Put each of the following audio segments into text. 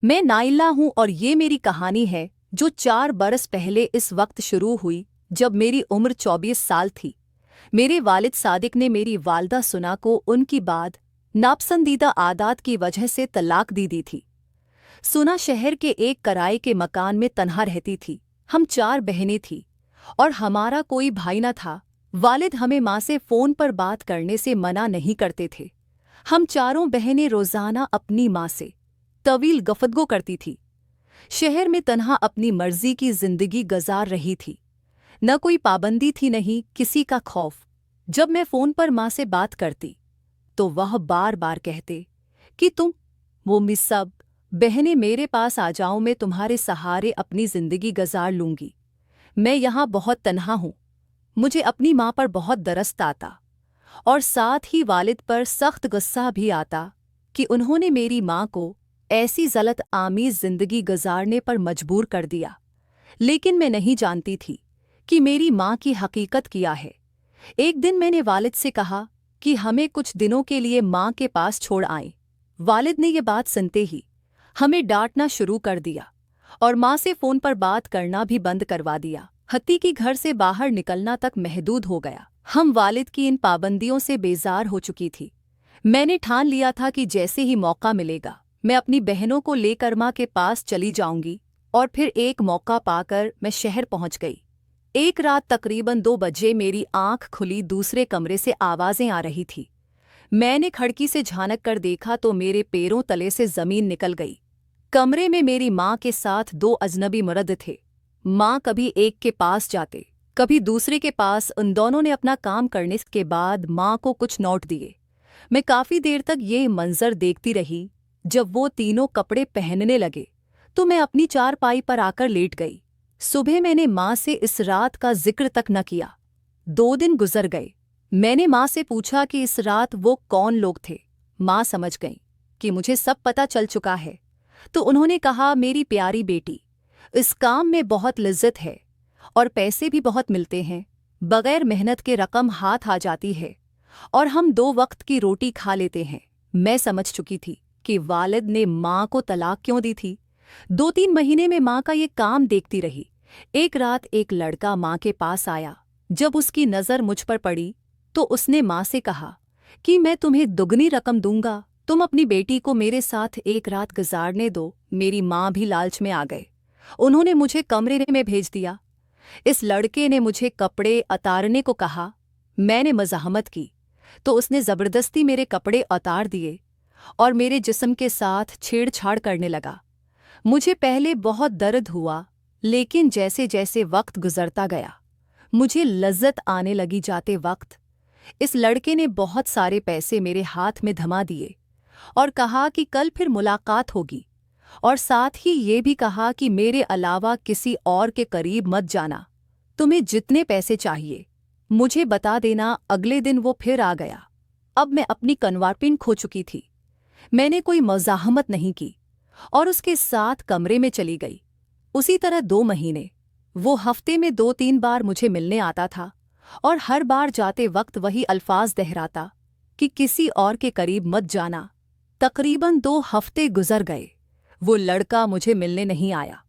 मैं नाइला हूँ और ये मेरी कहानी है जो 4 बरस पहले इस वक्त शुरू हुई जब मेरी उम्र 24 साल थी। मेरे वालिद सादिक ने मेरी वालदा सुना को उनकी बाद नापसंदीदा आदात की वजह से तलाक दी दी थी। सुना शहर के एक किराए के मकान में तन्हा रहती थी। हम 4 बहनें थी और हमारा कोई भाई न था। वालिद हमें माँ से फ़ोन पर बात करने से मना नहीं करते थे। हम चारों बहनें रोज़ाना अपनी माँ से तवील गफ्तगू करती थी। शहर में तन्हा अपनी मर्जी की जिंदगी गुजार रही थी। न कोई पाबंदी थी, नहीं किसी का खौफ। जब मैं फ़ोन पर माँ से बात करती तो वह बार बार कहते कि तुम वो मिस सब बहनें मेरे पास आ जाओ, मैं तुम्हारे सहारे अपनी जिंदगी गुजार लूंगी। मैं यहाँ बहुत तन्हा हूँ। मुझे अपनी माँ पर बहुत दरस्त आता और साथ ही वालिद पर सख्त गुस्सा भी आता कि उन्होंने मेरी माँ को ऐसी ज़लत आमीज़ ज़िंदगी गुजारने पर मजबूर कर दिया। लेकिन मैं नहीं जानती थी कि मेरी माँ की हकीकत क्या है। एक दिन मैंने वालिद से कहा कि हमें कुछ दिनों के लिए माँ के पास छोड़ आएं। वालिद ने ये बात सुनते ही हमें डांटना शुरू कर दिया और माँ से फ़ोन पर बात करना भी बंद करवा दिया। हत्ती की घर से बाहर निकलना तक महदूद हो गया। हम वालिद की इन पाबंदियों से बेजार हो चुकी थी। मैंने ठान लिया था कि जैसे ही मौका मिलेगा मैं अपनी बहनों को लेकर माँ के पास चली जाऊंगी। और फिर एक मौका पाकर मैं शहर पहुंच गई। एक रात तकरीबन 2 बजे मेरी आंख खुली, दूसरे कमरे से आवाज़ें आ रही थी। मैंने खिड़की से झांक कर देखा तो मेरे पैरों तले से ज़मीन निकल गई। कमरे में मेरी माँ के साथ 2 अजनबी मर्द थे। माँ कभी एक के पास जाते, कभी दूसरे के पास। उन दोनों ने अपना काम करने के बाद माँ को कुछ नोट दिए। मैं काफ़ी देर तक ये मंजर देखती रही। जब वो तीनों कपड़े पहनने लगे तो मैं अपनी चारपाई पर आकर लेट गई। सुबह मैंने माँ से इस रात का जिक्र तक न किया। 2 दिन गुजर गए। मैंने माँ से पूछा कि इस रात वो कौन लोग थे। माँ समझ गई कि मुझे सब पता चल चुका है। तो उन्होंने कहा, मेरी प्यारी बेटी, इस काम में बहुत लज्जत है और पैसे भी बहुत मिलते हैं। बगैर मेहनत के रकम हाथ आ जाती है और हम 2 वक्त की रोटी खा लेते हैं। मैं समझ चुकी थी कि वालिद ने माँ को तलाक क्यों दी थी। 2-3 महीने में माँ का ये काम देखती रही। एक रात एक लड़का माँ के पास आया। जब उसकी नज़र मुझ पर पड़ी तो उसने माँ से कहा कि मैं तुम्हें दुगनी रकम दूंगा, तुम अपनी बेटी को मेरे साथ एक रात गुजारने दो। मेरी माँ भी लालच में आ गए। उन्होंने मुझे कमरे में भेज दिया। इस लड़के ने मुझे कपड़े उतारने को कहा। मैंने मज़ाहमत की तो उसने ज़बरदस्ती मेरे कपड़े उतार दिए और मेरे जिस्म के साथ छेड़छाड़ करने लगा। मुझे पहले बहुत दर्द हुआ, लेकिन जैसे जैसे वक्त गुजरता गया मुझे लज्जत आने लगी। जाते वक्त इस लड़के ने बहुत सारे पैसे मेरे हाथ में थमा दिए और कहा कि कल फिर मुलाकात होगी, और साथ ही ये भी कहा कि मेरे अलावा किसी और के करीब मत जाना। तुम्हें जितने पैसे चाहिए मुझे बता देना। अगले दिन वो फिर आ गया। अब मैं अपनी कन्वारपिन खो चुकी थी। मैंने कोई मज़ाहमत नहीं की और उसके साथ कमरे में चली गई। उसी तरह 2 महीने। वो हफ्ते में 2-3 बार मुझे मिलने आता था और हर बार जाते वक्त वही अल्फाज दोहराता कि किसी और के करीब मत जाना। तकरीबन 2 हफ्ते गुजर गए। वो लड़का मुझे मिलने नहीं आया।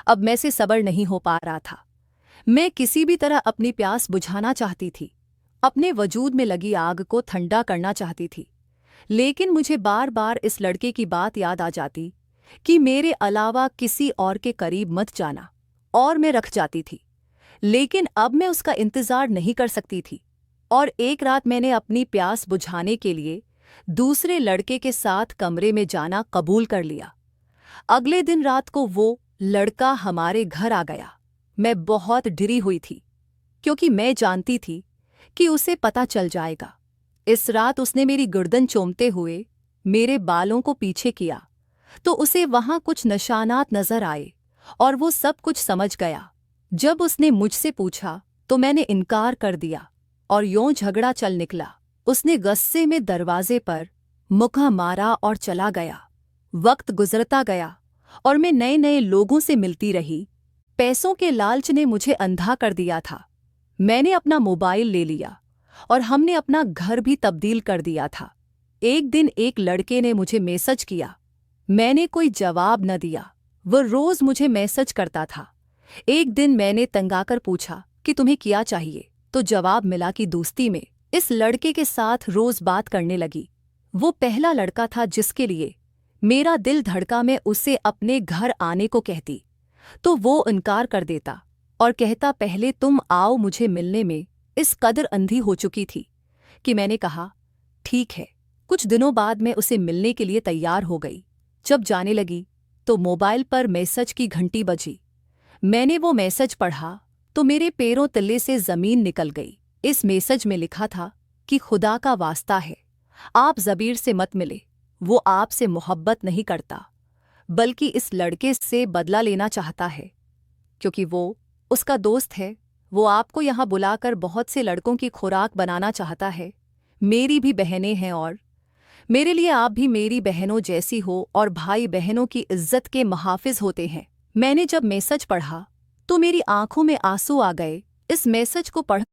अब मैं से सब्र नहीं हो पा रहा था। मैं किसी भी तरह अपनी प्यास बुझाना चाहती थी, अपने वजूद में लगी आग को ठंडा करना चाहती थी। लेकिन मुझे बार बार इस लड़के की बात याद आ जाती कि मेरे अलावा किसी और के करीब मत जाना, और मैं रख जाती थी। लेकिन अब मैं उसका इंतज़ार नहीं कर सकती थी और एक रात मैंने अपनी प्यास बुझाने के लिए दूसरे लड़के के साथ कमरे में जाना कबूल कर लिया। अगले दिन रात को वो लड़का हमारे घर आ गया। मैं बहुत डरी हुई थी क्योंकि मैं जानती थी कि उसे पता चल जाएगा। इस रात उसने मेरी गर्दन चूमते हुए मेरे बालों को पीछे किया तो उसे वहां कुछ निशानात नजर आए और वो सब कुछ समझ गया। जब उसने मुझसे पूछा तो मैंने इनकार कर दिया और यूं झगड़ा चल निकला। उसने गुस्से में दरवाजे पर मुक्का मारा और चला गया। वक्त गुजरता गया और मैं नए नए लोगों से मिलती रही। पैसों के लालच ने मुझे अंधा कर दिया था। मैंने अपना मोबाइल ले लिया और हमने अपना घर भी तब्दील कर दिया था। एक दिन एक लड़के ने मुझे मैसेज किया मैंने कोई जवाब न दिया। वो रोज मुझे मैसेज करता था। एक दिन मैंने तंगाकर पूछा कि तुम्हें क्या चाहिए, तो जवाब मिला कि दोस्ती में इस लड़के के साथ रोज बात करने लगी। वो पहला लड़का था जिसके लिए मेरा दिल धड़का। मैं उसे अपने घर आने को कहती तो वो इनकार कर देता और कहता पहले तुम आओ मुझे मिलने में। इस कदर अंधी हो चुकी थी कि मैंने कहा ठीक है। कुछ दिनों बाद मैं उसे मिलने के लिए तैयार हो गई। जब जाने लगी तो मोबाइल पर मैसेज की घंटी बजी। मैंने वो मैसेज पढ़ा तो मेरे पैरों तले से जमीन निकल गई। इस मैसेज में लिखा था कि खुदा का वास्ता है, आप जबीर से मत मिले। वो आपसे मोहब्बत नहीं करता, बल्कि इस लड़के से बदला लेना चाहता है, क्योंकि वो उसका दोस्त है। वो आपको यहाँ बुलाकर बहुत से लड़कों की खुराक बनाना चाहता है। मेरी भी बहनें हैं और मेरे लिए आप भी मेरी बहनों जैसी हो और भाई बहनों की इज्जत के मुहाफिज होते हैं। मैंने जब मैसेज पढ़ा तो मेरी आंखों में आंसू आ गए। इस मैसेज को पढ़